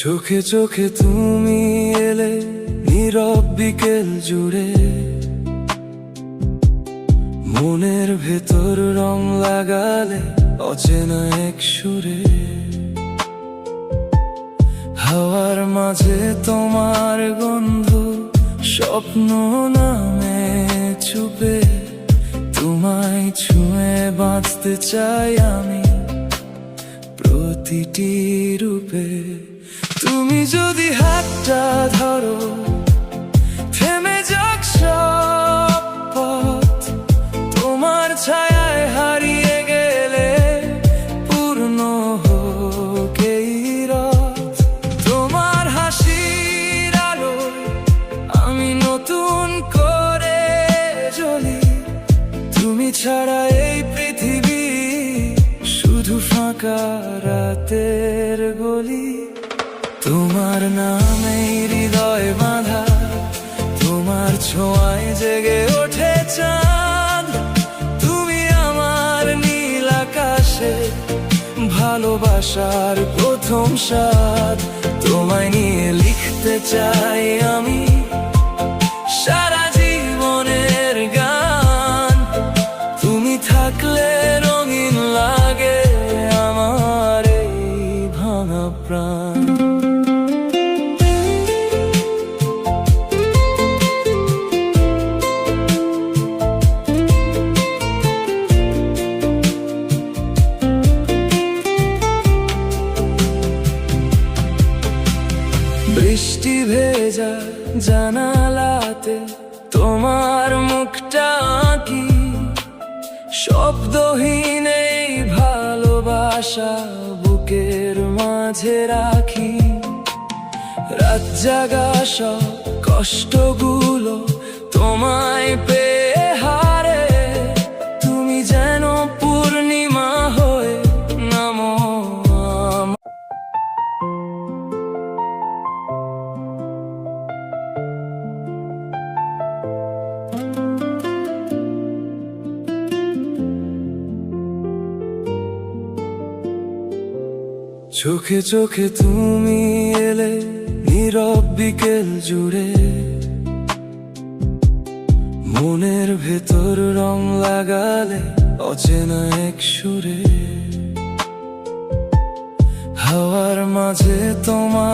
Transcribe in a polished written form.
চোখে চোখে তুমি এলে নীরব বিকেল জুড়ে, মনের ভেতর রং লাগালে অচেনা এক সুরে। হাওয়ার মাঝে তোমার গন্ধ স্বপ্ন নামে চুপে, তোমায় ছুঁয়ে বাঁচতে চাই আমি প্রতিটি রূপে। তুমি যদি হাতটা ধরো থেমে যাক সব পথ, তোমার ছায়ায় হারিয়ে গেলে পূর্ণ হোক এই রাত। তোমার হাসির আলোয় আমি নতুন করে জ্বলি, তুমি ছাড়া এই পৃথিবী শুধু ফাঁকা রাতের গলি। তোমার নামে হৃদয় বাঁধা, তোমার ছোঁয়ায় জেগে ওঠে চাঁদ। তুমি আমার নীল আকাশে ভালোবাসার প্রথম স্বাদ। তোমায় নিয়ে লিখতে চাই আমি সারা জীবনের গান। তুমি থাকলে রঙিন লাগে আমার এই ভাঙা প্রাণ। বৃষ্টি ভেজা জানালাতে তোমার মুখটা আঁকি, শব্দহীন এই ভালোবাসা বুকের মাঝে রাখি। রাত জাগা সব কষ্টগুলো তোমায় পেয়ে হারে, তুমি যেন পূর্ণিমা হয়ে নামো। চোখে চোখে তুমি এলে নীরব বিকেল জুড়ে, মনের ভেতর রং লাগালে অচেনা এক সুরে। হাওয়ার মাঝে তোমার